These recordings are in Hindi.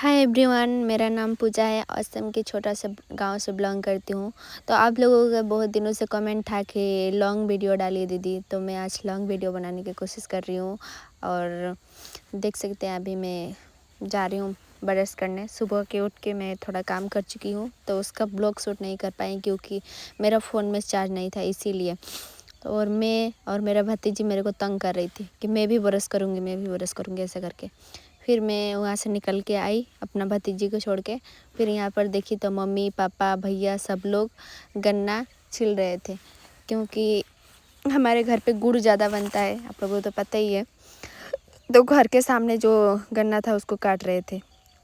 हाय एवरीवन, मेरा नाम पूजा है। असम के छोटा सा गांव से बिलोंग करती हूँ। तो आप लोगों का बहुत दिनों से कमेंट था कि लॉन्ग वीडियो डालिए दीदी, तो मैं आज लॉन्ग वीडियो बनाने की कोशिश कर रही हूँ। और देख सकते हैं अभी मैं जा रही हूँ ब्रश करने। सुबह के उठ के मैं थोड़ा काम कर चुकी हूँ, तो उसका ब्लॉग शूट नहीं कर पाई क्योंकि मेरा फ़ोन में चार्ज नहीं था, इसीलिए। और मैं और मेरा भतीजी मेरे को तंग कर रही थी कि मैं भी ब्रश करूँगी ऐसा करके। फिर मैं वहाँ से निकल के आई अपना भतीजी को छोड़ के। फिर यहाँ पर देखी तो मम्मी पापा भैया सब लोग गन्ना छिल रहे थे, क्योंकि हमारे घर पे गुड़ ज़्यादा बनता है, आप लोगों को तो पता ही है। तो घर के सामने जो गन्ना था उसको काट रहे थे।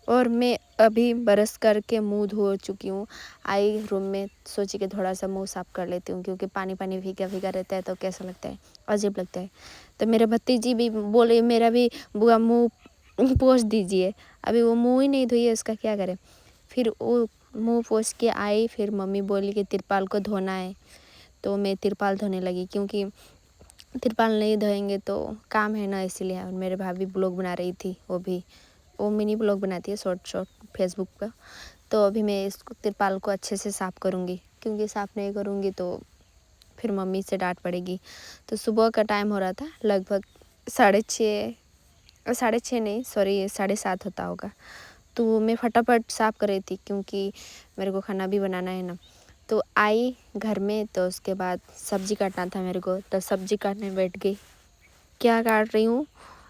और मैं अभी ब्रश करके मुंह धो चुकी हूँ। आई रूम में, सोची कि थोड़ा सा मुंह साफ़ कर लेती हूँ, क्योंकि पानी पानी भीगा भीगा रहता है तो कैसा लगता है, अजीब लगता है। तो मेरे भतीजी भी बोले मेरा भी बुआ मुंह पोंछ दीजिए। अभी वो मुंह ही नहीं धोई है, उसका क्या करें। फिर वो मुंह पोंछ के आई, फिर मम्मी बोली कि तिरपाल को धोना है, तो मैं तिरपाल धोने लगी, क्योंकि तिरपाल नहीं धोएंगे तो काम है ना, इसीलिए। और मेरे भाभी ब्लॉग बना रही थी, वो मिनी ब्लॉग बनाती है, शॉर्ट फेसबुक पर। तो अभी मैं इसको तिरपाल को अच्छे से साफ़ करूँगी, क्योंकि साफ़ नहीं करूँगी तो फिर मम्मी से डांट पड़ेगी। तो सुबह का टाइम हो रहा था, लगभग 6:30 नहीं, सॉरी 7:30 होता होगा। तो मैं फटाफट साफ़ कर रही थी, क्योंकि मेरे को खाना भी बनाना है ना। तो आई घर में, तो उसके बाद सब्ज़ी काटना था मेरे को, तो सब्ज़ी काटने बैठ गई। क्या काट रही हूँ,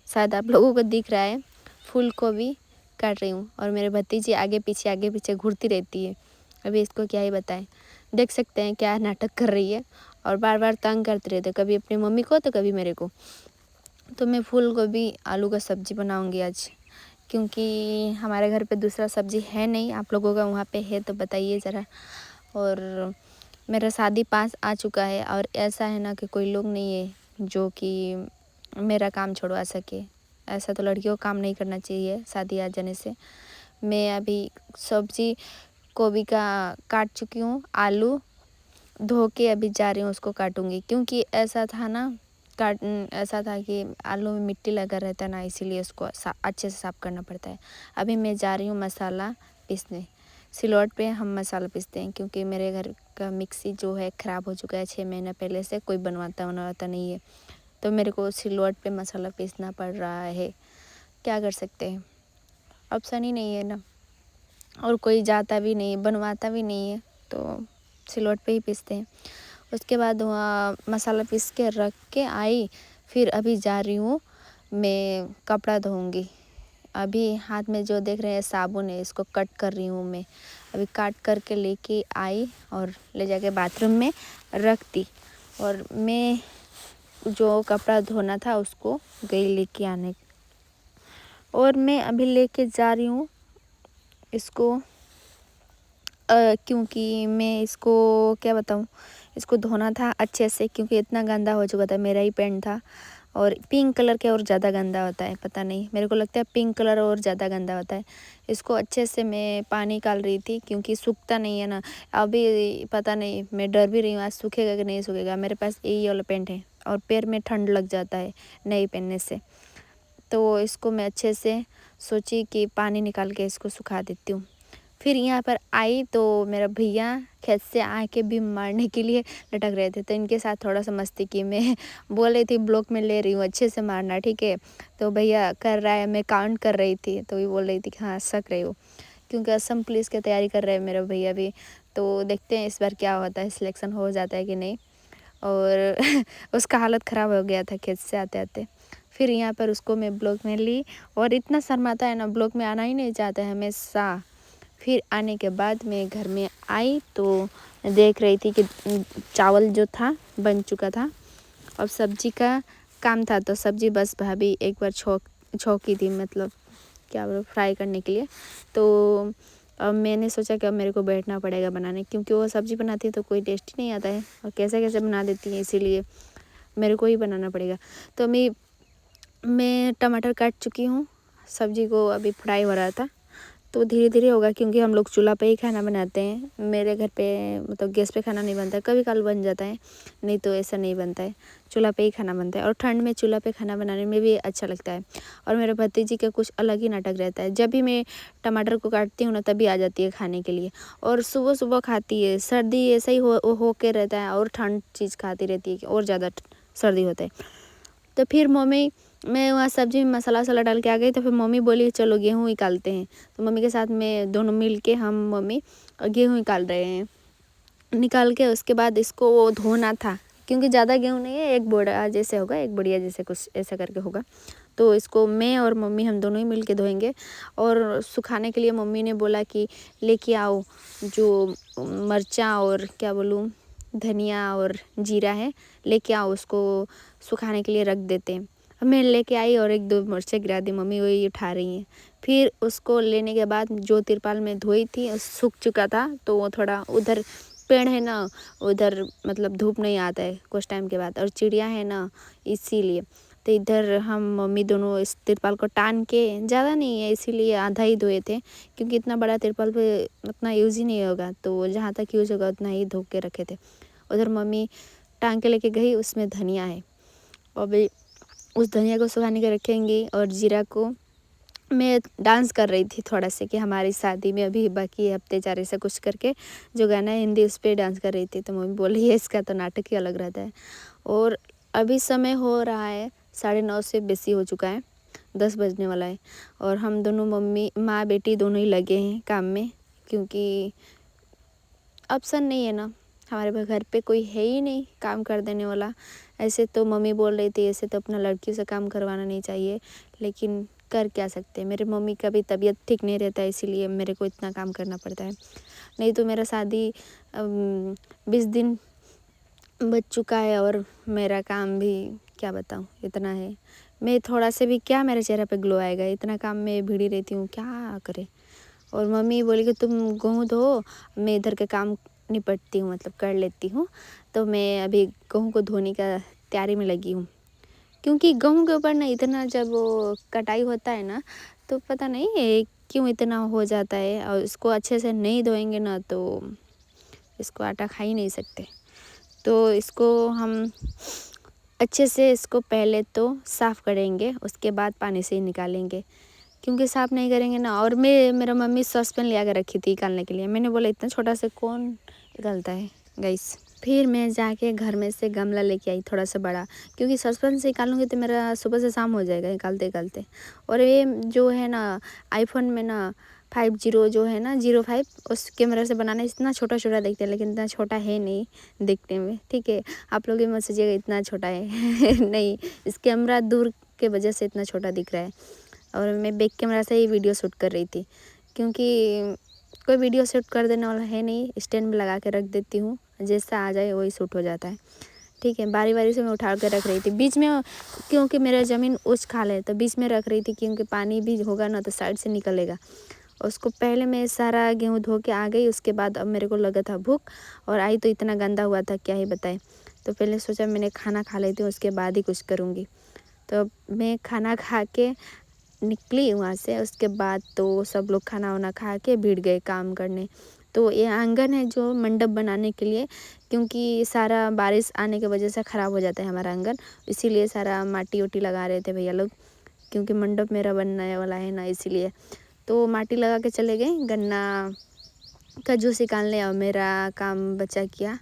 शायद आप लोगों को दिख रहा है, फूल गोभी काट रही हूँ। और मेरे भतीजी आगे पीछे घूरती रहती है। अभी इसको क्या ही बताएं। देख सकते हैं क्या नाटक कर रही है, और बार बार तंग करते रहते, कभी अपनी मम्मी को तो कभी मेरे को। तो मैं फूल गोभी आलू का सब्ज़ी बनाऊंगी आज, क्योंकि हमारे घर पे दूसरा सब्ज़ी है नहीं। आप लोगों का वहाँ पे है तो बताइए ज़रा। और मेरा शादी पास आ चुका है, और ऐसा है ना कि कोई लोग नहीं है जो कि मेरा काम छुड़वा सके। ऐसा तो लड़कियों को काम नहीं करना चाहिए शादी आ जाने से। मैं अभी सब्ज़ी गोभी का काट चुकी हूँ, आलू धो के अभी जा रही हूँ उसको काटूँगी, क्योंकि ऐसा था कि आलू में मिट्टी लगा रहता है ना, इसीलिए उसको अच्छे से साफ़ करना पड़ता है। अभी मैं जा रही हूँ मसाला पीसने। सिलौट पे हम मसाला पीसते हैं, क्योंकि मेरे घर का मिक्सी जो है ख़राब हो चुका है 6 महीने पहले से, कोई बनवाता नहीं है। तो मेरे को सिलौट पे मसाला पीसना पड़ रहा है, क्या कर सकते हैं, ऑप्शन ही नहीं है ना। और कोई जाता भी नहीं, बनवाता भी नहीं है, तो सिलौट पे ही पीसते हैं। उसके बाद वहाँ मसाला पीस के रख के आई। फिर अभी जा रही हूँ मैं कपड़ा धोऊंगी। अभी हाथ में जो देख रहे हैं साबुन है, इसको कट कर रही हूँ मैं। अभी काट करके लेके आई और ले जाके बाथरूम में रख दी। और मैं जो कपड़ा धोना था उसको गई लेके आने, और मैं अभी लेके जा रही हूँ इसको। क्योंकि मैं इसको क्या बताऊँ, इसको धोना था अच्छे से, क्योंकि इतना गंदा हो चुका था। मेरा ही पेंट था, और पिंक कलर के और ज़्यादा गंदा होता है, पता नहीं, मेरे को लगता है पिंक कलर और ज़्यादा गंदा होता है। इसको अच्छे से मैं पानी निकाल रही थी, क्योंकि सूखता नहीं है ना। अभी पता नहीं, मैं डर भी रही हूँ आज सूखेगा कि नहीं सूखेगा। मेरे पास यही वाला पेंट है, और पैर में ठंड लग जाता है नहीं पहनने से। तो इसको मैं अच्छे से सोची कि पानी निकाल के इसको सुखा देती हूँ। फिर यहाँ पर आई तो मेरा भैया खेत से आके भी मारने के लिए लटक रहे थे, तो इनके साथ थोड़ा सा मस्ती की। मैं बोल रही थी ब्लॉक में ले रही हूँ, अच्छे से मारना, ठीक है। तो भैया कर रहा है, मैं काउंट कर रही थी, तो भी बोल रही थी कि हाँ सक रही हो, क्योंकि असम पुलिस की तैयारी कर रहे हैं मेरे भैया भी। तो देखते हैं इस बार क्या होता है, सिलेक्शन हो जाता है कि नहीं। और उसका हालत ख़राब हो गया था खेत से आते आते। फिर यहाँ पर उसको मैं ब्लॉक में ली, और इतना शर्माता है ना, ब्लॉक में आना ही नहीं चाहता है हमेशा। फिर आने के बाद मैं घर में आई तो देख रही थी कि चावल जो था बन चुका था। अब सब्जी का काम था, तो सब्जी बस भाभी एक बार छौंकी थी, मतलब क्या बोलो, फ्राई करने के लिए। तो अब मैंने सोचा कि अब मेरे को बैठना पड़ेगा बनाने, क्योंकि वो सब्ज़ी बनाती है तो कोई टेस्ट ही नहीं आता है, और कैसे कैसे बना देती है, इसीलिए मेरे को ही बनाना पड़ेगा। तो मैं टमाटर काट चुकी हूँ, सब्ज़ी को अभी फ्राई हो रहा था, तो धीरे धीरे होगा, क्योंकि हम लोग चूल्हा पे ही खाना बनाते हैं। मेरे घर पे मतलब गैस पे खाना नहीं बनता है, कभी कभार बन जाता है, नहीं तो ऐसा नहीं बनता है। चूल्हा पे ही खाना बनता है और ठंड में चूल्हा पे खाना बनाने में भी अच्छा लगता है। और मेरे भतीजी का कुछ अलग ही नाटक रहता है, जब भी मैं टमाटर को काटती हूँ ना तभी आ जाती है खाने के लिए, और सुबह सुबह खाती है। सर्दी ऐसा ही हो के रहता है और ठंड चीज़ खाती रहती है और ज़्यादा सर्दी होता है। तो फिर मम्मी, मैं वहाँ सब्जी में मसाला वसाला डाल के आ गई, तो फिर मम्मी बोली चलो गेहूँ निकालते हैं। तो मम्मी के साथ में दोनों मिल के हम मम्मी गेहूँ निकाल रहे हैं। निकाल के उसके बाद इसको वो धोना था, क्योंकि ज़्यादा गेहूँ नहीं है, एक बोरा जैसे होगा, एक बढ़िया जैसे कुछ ऐसा करके होगा। तो इसको मैं और मम्मी हम दोनों ही मिल के धोएंगे। और सुखाने के लिए मम्मी ने बोला कि लेके आओ जो मिर्चा और क्या बोलूँ, धनिया और जीरा है, लेके आओ, उसको सुखाने के लिए रख देते हैं। मैं लेके आई और एक दो मिर्चें गिरा दी, मम्मी वही उठा रही हैं। फिर उसको लेने के बाद जो तिरपाल में धोई थी सूख चुका था, तो वो थोड़ा उधर पेड़ है ना, उधर मतलब धूप नहीं आता है कुछ टाइम के बाद, और चिड़िया है ना इसीलिए। तो इधर हम मम्मी दोनों इस तिरपाल को टान के, ज़्यादा नहीं है इसीलिए आधा ही धोए थे, क्योंकि इतना बड़ा तिरपाल पे उतना यूज़ ही नहीं होगा, तो जहाँ तक यूज़ होगा उतना ही धो के रखे थे। उधर मम्मी टांग के लेके गई, उसमें धनिया है, और भी उस धनिया को सुखाने के रखेंगी। और जीरा को मैं डांस कर रही थी थोड़ा से, कि हमारी शादी में अभी बाकी हफ्ते 4 ऐसा कुछ करके जो गाना है हिंदी, उस पर डांस कर रही थी। तो मम्मी बोली है इसका तो नाटक ही अलग रहता है। और अभी समय हो रहा है 9:30 से बेसी हो चुका है, 10 बजने वाला है। और हम दोनों मम्मी माँ बेटी दोनों ही लगे हैं काम में, क्योंकि ऑप्शन नहीं है ना, हमारे घर पे कोई है ही नहीं काम कर देने वाला। ऐसे तो मम्मी बोल रही थी ऐसे तो अपना लड़कियों से काम करवाना नहीं चाहिए, लेकिन कर क्या सकते हैं। मेरे मम्मी का भी तबीयत ठीक नहीं रहता है, इसीलिए मेरे को इतना काम करना पड़ता है। नहीं तो मेरा शादी 20 दिन बच चुका है, और मेरा काम भी क्या बताऊँ इतना है। मैं थोड़ा से भी क्या मेरे चेहरे पे ग्लो आएगा, इतना काम में भिड़ी रहती हूँ, क्या करे। और मम्मी बोली कि तुम गेहूँ धो, मैं इधर के काम निपटती हूँ, मतलब कर लेती हूँ। तो मैं अभी गेहूँ को धोने का तैयारी में लगी हूँ, क्योंकि गेहूँ के ऊपर ना इतना जब वो कटाई होता है ना, तो पता नहीं है क्यों इतना हो जाता है। और इसको अच्छे से नहीं धोएंगे ना तो इसको आटा खा ही नहीं सकते। तो इसको हम अच्छे से इसको पहले तो साफ़ करेंगे, उसके बाद पानी से ही निकालेंगे, क्योंकि साफ़ नहीं करेंगे ना। और मेरा मम्मी सॉसपेन ले आकर रखी थी निकालने के लिए, मैंने बोला इतना छोटा से कौन निकालता है गाइस। फिर मैं जाके घर में से गमला लेके आई थोड़ा सा बड़ा, क्योंकि सॉसपेन से निकालूंगी तो मेरा सुबह से शाम हो जाएगा निकालते निकालते। और ये जो है ना आईफोन में ना 50 जो है ना 05, उस कैमरा से बनाना इतना छोटा छोटा दिखता है, लेकिन इतना छोटा है नहीं दिखने में, ठीक है। आप लोग भी मत सोचिएगा इतना छोटा है नहीं, इस कैमरा दूर के वजह से इतना छोटा दिख रहा है। और मैं बैक कैमरा से ही वीडियो शूट कर रही थी, क्योंकि कोई वीडियो शूट कर देने वाला है नहीं, स्टैंड में लगा के रख देती हूँ, जैसा आ जाए वही शूट हो जाता है, ठीक है। बारी बारी से मैं उठा कर रख रही थी बीच में, क्योंकि मेरा ज़मीन उच्च खाल है, तो बीच में रख रही थी, क्योंकि पानी भी होगा ना तो साइड से निकलेगा। उसको पहले मैं सारा गेहूँ धो के आ गई, उसके बाद अब मेरे को लगा था भूख, और आई तो इतना गंदा हुआ था क्या ही बताए। तो पहले सोचा मैंने खाना खा लेती हूँ, उसके बाद ही कुछ करूँगी। तो मैं खाना खा के निकली वहाँ से, उसके बाद तो सब लोग खाना वाना खा के भीड़ गए काम करने। तो ये आंगन है जो मंडप बनाने के लिए, क्योंकि सारा बारिश आने की वजह से ख़राब हो जाता है हमारा आंगन, इसीलिए सारा माटी ओटी लगा रहे थे भैया लोग, क्योंकि मंडप मेरा बनने वाला है ना, इसीलिए। तो माटी लगा के चले गए गन्ना का जूस निकालने, और मेरा काम बचा किया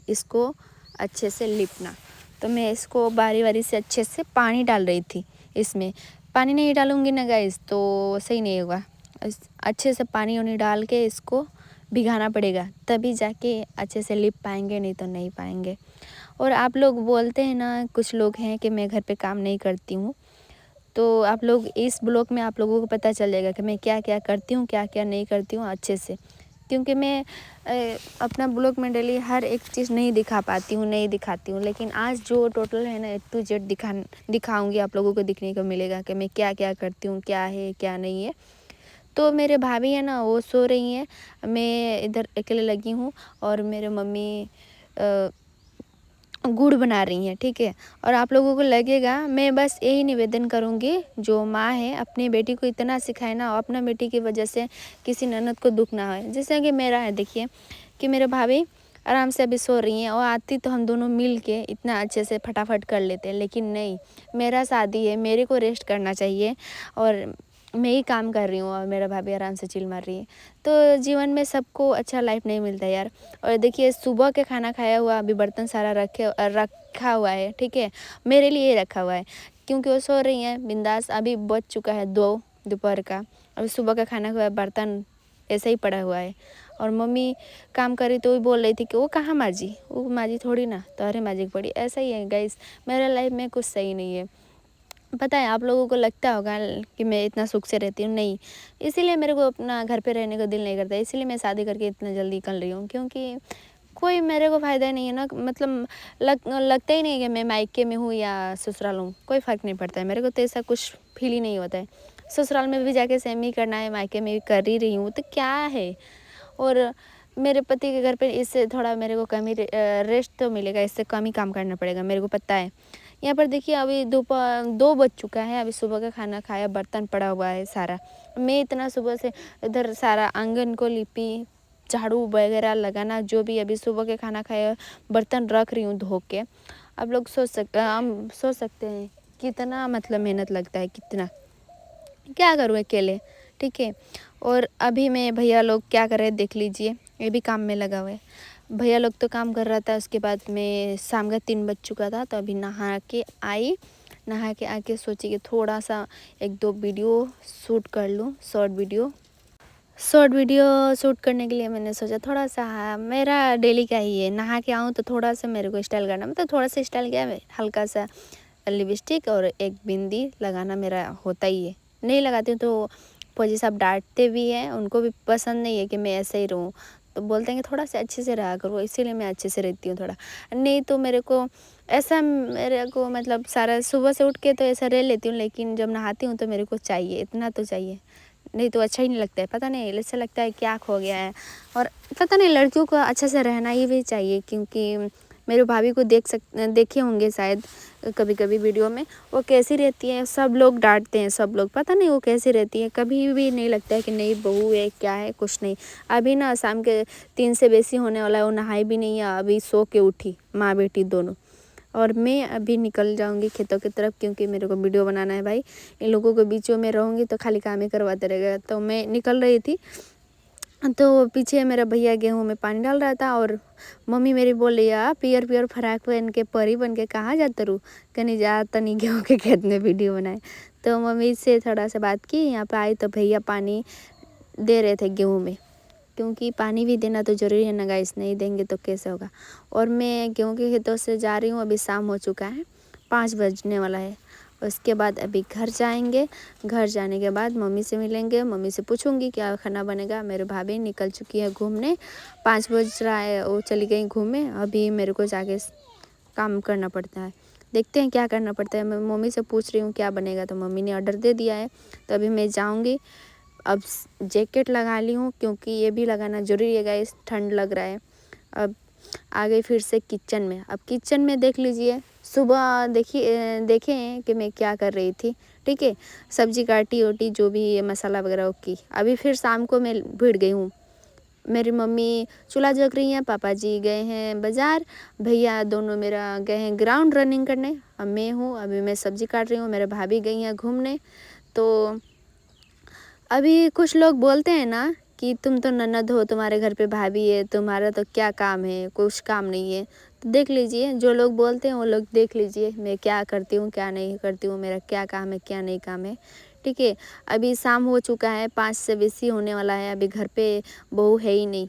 इसको अच्छे से लिपना। तो मैं इसको बारी बारी से अच्छे से पानी डाल रही थी। इसमें पानी नहीं डालूँगी ना गाइस तो सही नहीं होगा, अच्छे से पानी वानी डाल के इसको भिगाना पड़ेगा, तभी जाके अच्छे से लिप पाएंगे, नहीं तो नहीं पाएंगे। और आप लोग बोलते हैं ना, कुछ लोग हैं कि मैं घर पे काम नहीं करती हूँ, तो आप लोग इस ब्लॉग में आप लोगों को पता चल जाएगा कि मैं क्या क्या करती हूँ, क्या क्या नहीं करती हूँ अच्छे से। क्योंकि मैं अपना ब्लॉग में डेली हर एक चीज़ नहीं दिखा पाती हूँ, नहीं दिखाती हूँ, लेकिन आज जो टोटल है ना A to Z दिखाऊँगी, आप लोगों को दिखने को मिलेगा कि मैं क्या क्या करती हूँ, क्या है क्या नहीं है। तो मेरे भाभी है ना वो सो रही हैं, मैं इधर अकेले लगी हूँ, और मेरे मम्मी गुड़ बना रही हैं, ठीक है। और आप लोगों को लगेगा, मैं बस यही निवेदन करूँगी, जो माँ है अपनी बेटी को इतना सिखाए ना, अपना बेटी की वजह से किसी ननद को दुख ना हो। जैसे कि मेरा है, देखिए कि मेरे भाभी आराम से अभी सो रही हैं और आती तो हम दोनों मिल के इतना अच्छे से फटाफट कर लेते हैं, लेकिन नहीं, मेरा शादी है, मेरे को रेस्ट करना चाहिए और मैं ही काम कर रही हूँ और मेरा भाभी आराम से चिल मार रही है। तो जीवन में सबको अच्छा लाइफ नहीं मिलता यार। और देखिए सुबह के खाना खाया हुआ अभी बर्तन सारा रखा हुआ है, ठीक है, मेरे लिए रखा हुआ है, क्योंकि वो सो रही हैं बिंदास। अभी बज चुका है 2 दोपहर का, अभी सुबह का खाना हुआ, बर्तन ऐसे ही पड़ा हुआ है। और मम्मी काम करी तो भी बोल रही थी कि वो कहाँ माजी, वो माजी थोड़ी ना, तो अरे माजी पड़ी। ऐसा ही है गाइस, मेरा लाइफ में कुछ सही नहीं है। पता है आप लोगों को लगता होगा कि मैं इतना सुख से रहती हूँ, नहीं, इसीलिए मेरे को अपना घर पे रहने को दिल नहीं करता, इसीलिए मैं शादी करके इतना जल्दी निकल रही हूँ, क्योंकि कोई मेरे को फ़ायदा नहीं है ना। मतलब लगता ही नहीं है कि मैं मायके में हूँ या ससुराल हूँ, कोई फ़र्क नहीं पड़ता है मेरे को, तो ऐसा कुछ फील ही नहीं होता है। ससुराल में भी जाके सेम ही करना है, मायके में भी कर ही रही हूँ, तो क्या है। और मेरे पति के घर पे इससे थोड़ा मेरे को कम ही रेस्ट तो मिलेगा, इससे कम ही काम करना पड़ेगा, मेरे को पता है। यहाँ पर देखिए अभी दोपहर 2 बज चुका है, अभी सुबह का खाना खाया, बर्तन पड़ा हुआ है सारा। मैं इतना सुबह से इधर सारा आंगन को लिपी, झाड़ू वगैरह लगाना, जो भी अभी सुबह के खाना खाया, बर्तन रख रही हूँ धो के। आप लोग हम सोच सकते हैं कितना मतलब मेहनत लगता है, कितना, क्या करूँ अकेले, ठीक है। और अभी मैं भैया लोग क्या कर रहे हैं देख लीजिए, ये भी काम में लगा हुआ है। भैया लोग तो काम कर रहा था, उसके बाद में शाम का 3 बज चुका था, तो अभी नहा के आई, नहा के आके सोची कि थोड़ा सा 1-2 वीडियो शूट कर लूँ, शॉर्ट वीडियो शूट करने के लिए मैंने सोचा थोड़ा सा, मेरा डेली का ही है, नहा के आऊँ तो थोड़ा सा मेरे को स्टाइल करना, मतलब थोड़ा सा स्टाइल क्या है, हल्का सा लिपस्टिक और एक बिंदी लगाना मेरा होता ही है। नहीं लगाती हूँ तो फौजी साहब डांटते भी हैं, उनको भी पसंद नहीं है कि मैं ऐसे ही रहूँ, तो बोलते हैं कि थोड़ा सा अच्छे से रहा करो, इसीलिए मैं अच्छे से रहती हूँ थोड़ा। नहीं तो मेरे को मतलब सारा सुबह से उठ के तो ऐसा रह लेती हूँ, लेकिन जब नहाती हूँ तो मेरे को चाहिए, इतना तो चाहिए, नहीं तो अच्छा ही नहीं लगता है। पता नहीं ऐसा लगता है क्या खो गया है। और पता नहीं लड़कियों को अच्छे से रहना ही भी चाहिए, क्योंकि मेरे भाभी को देखे होंगे शायद कभी कभी वीडियो में, वो कैसी रहती है, सब लोग डांटते हैं, सब लोग, पता नहीं वो कैसी रहती है, कभी भी नहीं लगता है कि नई बहू है क्या है, कुछ नहीं। अभी ना शाम के 3 से बेसी होने वाला है, वो नहाई भी नहीं है, अभी सो के उठी, माँ बेटी दोनों। और मैं अभी निकल जाऊंगी खेतों की तरफ, क्योंकि मेरे को वीडियो बनाना है भाई। इन लोगों के बीचों में रहूँगी तो खाली काम ही करवाते रहेगा, तो मैं निकल रही थी, तो पीछे मेरा भैया गेहूं में पानी डाल रहा था, और मम्मी मेरी बोल रही है, पियर पियर फ्राक पहन के परी बन के कहाँ जाते रू, कहीं जा तनी गेहूँ के खेत में वीडियो बनाए। तो मम्मी से थोड़ा सा बात की, यहाँ पे आई तो भैया पानी दे रहे थे गेहूँ में, क्योंकि पानी भी देना तो ज़रूरी है ना गाइस, नहीं देंगे तो कैसे होगा। और मैं गेहूँ के खेतों से जा रही हूँ, अभी शाम हो चुका है, 5 बजने वाला है। उसके बाद अभी घर जाएंगे, घर जाने के बाद मम्मी से मिलेंगे, मम्मी से पूछूंगी क्या खाना बनेगा। मेरे भाभी निकल चुकी है घूमने, 5 बज रहा है, वो चली गई घूमने, अभी मेरे को जाके काम करना पड़ता है, देखते हैं क्या करना पड़ता है। मैं मम्मी से पूछ रही हूँ क्या बनेगा, तो मम्मी ने ऑर्डर दे दिया है, तो अभी मैं जाऊँगी। अब जैकेट लगा ली हूँ, क्योंकि ये भी लगाना ज़रूरी है गाइस, ठंड लग रहा है। अब आ गई फिर से किचन में। अब किचन में देख लीजिए, सुबह देखें कि मैं क्या कर रही थी, ठीक है, सब्जी काटी ओटी जो भी मसाला वगैरह की। अभी फिर शाम को मैं भिड़ गई हूँ, मेरी मम्मी चूल्हा जग रही हैं, पापा जी गए हैं बाज़ार, भैया दोनों मेरा गए हैं ग्राउंड रनिंग करने, अब मैं हूँ, अभी मैं सब्जी काट रही हूँ, मेरे भाभी गई हैं घूमने। तो अभी कुछ लोग बोलते हैं ना कि तुम तो ननद हो, तुम्हारे घर पे भाभी है, तुम्हारा तो क्या काम है, कुछ काम नहीं है। तो देख लीजिए, जो लोग बोलते हैं वो लोग देख लीजिए मैं क्या करती हूँ क्या नहीं करती हूँ, मेरा क्या काम है क्या नहीं काम है, ठीक है। अभी शाम हो चुका है, 5 से बेसी होने वाला है, अभी घर पे बहू है ही नहीं,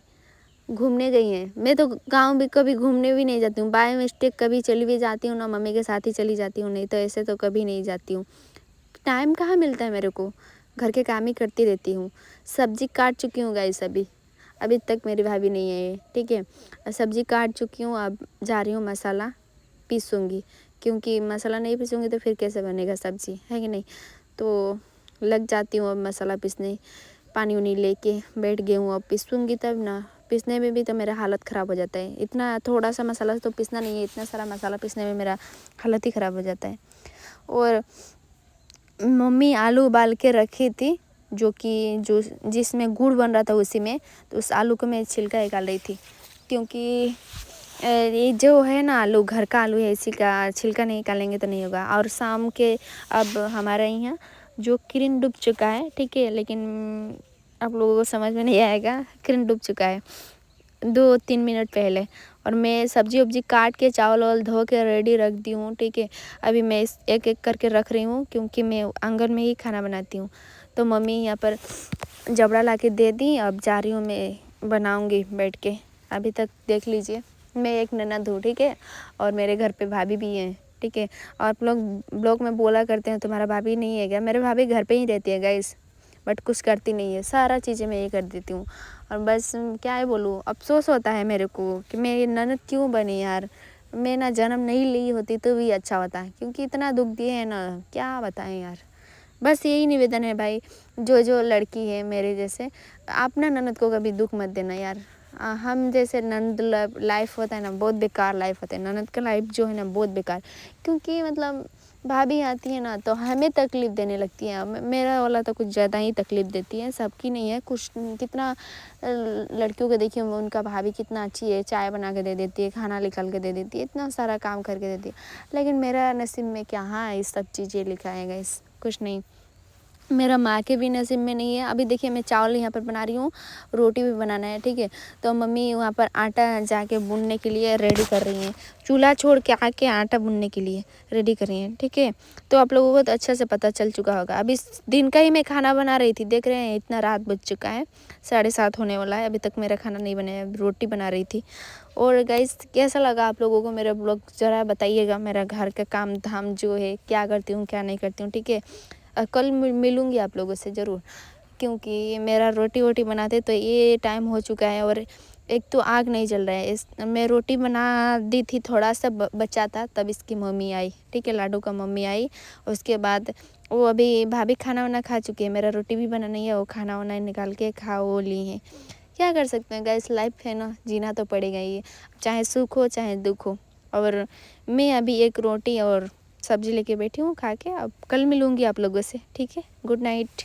घूमने गई हैं। मैं तो गांव भी कभी घूमने भी नहीं जाती हूँ, बाय मिस्टेक कभी चली भी जाती हूँ ना, मम्मी के साथ ही चली जाती हूँ, नहीं तो ऐसे तो कभी नहीं जाती हूँ। टाइम कहाँ मिलता है मेरे को, घर के काम ही करती रहती हूँ। सब्जी काट चुकी हूँ गाइस, अभी तक मेरी भाभी नहीं है, ठीक है। सब्जी काट चुकी हूँ, अब जा रही हूँ मसाला पीसूँगी, क्योंकि मसाला नहीं पीसूँगी तो फिर कैसे बनेगा सब्जी, है कि नहीं। तो लग जाती हूँ अब मसाला पीसने, पानी उनी लेके बैठ गई हूँ, अब पीसूँगी तब ना, पीसने में भी तो मेरा हालत ख़राब हो जाता है। इतना थोड़ा सा मसाला तो पीसना नहीं है, इतना सारा मसाला पीसने में मेरा हालत ही ख़राब हो जाता है। और मम्मी आलू उबाल के रखी थी, जो जिसमें गुड़ बन रहा था उसी में, तो उस आलू को मैं छिलका निकाल रही थी, क्योंकि ये जो है ना आलू घर का आलू है, इसी का छिलका नहीं निकालेंगे तो नहीं होगा। और शाम के अब हमारे यहाँ जो किरण डूब चुका है, ठीक है, लेकिन आप लोगों को समझ में नहीं आएगा, किरण डूब चुका है 2-3 मिनट पहले। और मैं सब्जी वब्जी काट के चावल वावल धो के रेडी रख दी हूँ, ठीक है। अभी मैं एक एक करके रख रही हूँ, क्योंकि मैं आंगन में ही खाना बनाती हूँ। तो मम्मी यहाँ पर जबड़ा ला के दे दी, अब जा रही हूँ मैं बनाऊँगी बैठ के। अभी तक देख लीजिए, मैं एक ननद हूँ, ठीक है, और मेरे घर पे भाभी भी हैं, ठीक है। और आप लोग ब्लॉग में बोला करते हैं तुम्हारा भाभी नहीं है क्या? मेरे भाभी घर पे ही रहती है गाइस, बट कुछ करती नहीं है, सारा चीज़ें मैं ये कर देती हूँ। और बस क्या ही बोलूँ, अफसोस होता है मेरे को कि मैं ये ननद क्यों बनी यार। मैं ना जन्म नहीं ली होती तो भी अच्छा होता, क्योंकि इतना दुख दिए है ना, क्या बताएं यार। बस यही निवेदन है भाई, जो लड़की है मेरे जैसे, आप ना ननद को कभी दुख मत देना यार। हम जैसे ननद लाइफ होता है ना, बहुत बेकार लाइफ होता है। ननद का लाइफ जो है ना बहुत बेकार, क्योंकि मतलब भाभी आती है ना तो हमें तकलीफ़ देने लगती है। मेरा वाला तो कुछ ज़्यादा ही तकलीफ़ देती है, सबकी नहीं है। कुछ कितना लड़कियों को देखिए, उनका भाभी कितना अच्छी है, चाय बना के दे देती है, खाना निकाल के दे देती है, इतना सारा काम करके देती है। लेकिन मेरा नसीब में क्या हाँ ये सब चीज़ें लिखा है गाइस, कुछ नहीं। मेरा माँ के भी नसीब में नहीं है। अभी देखिए मैं चावल यहाँ पर बना रही हूँ, रोटी भी बनाना है, ठीक है। तो मम्मी वहाँ पर आटा जाके भूनने के लिए रेडी कर रही हैं, चूल्हा छोड़ के आके आटा भूनने के लिए रेडी कर रही हैं, ठीक है। तो आप लोगों को तो अच्छे से पता चल चुका होगा। अभी दिन का ही मैं खाना बना रही थी, देख रहे हैं इतना रात बज चुका है, 7:30 होने वाला है, अभी तक मेरा खाना नहीं बनाया, रोटी बना रही थी। और गाइस कैसा लगा आप लोगों को मेरा ब्लॉग, ज़रा बताइएगा। मेरा घर का काम धाम जो है, क्या करती हूँ क्या नहीं करती हूँ, ठीक है। कल मिलूँगी आप लोगों से ज़रूर, क्योंकि मेरा रोटी वोटी बनाते तो ये टाइम हो चुका है। और एक तो आग नहीं जल रहा है, मैं रोटी बना दी थी, थोड़ा सा बचा था, तब इसकी मम्मी आई, ठीक है, लाडू का मम्मी आई। उसके बाद वो अभी भाभी खाना वाना खा चुकी है, मेरा रोटी भी बना नहीं है, वो खाना वाना निकाल के खा वो ली है। क्या कर सकते हैं गाइस, लाइफ है ना, जीना तो पड़ेगा ही, चाहे सुख हो चाहे दुख हो। और मैं अभी एक रोटी और सब्जी लेके बैठी हूँ खा के। अब कल मिलूँगी आप लोगों से, ठीक है। Good night.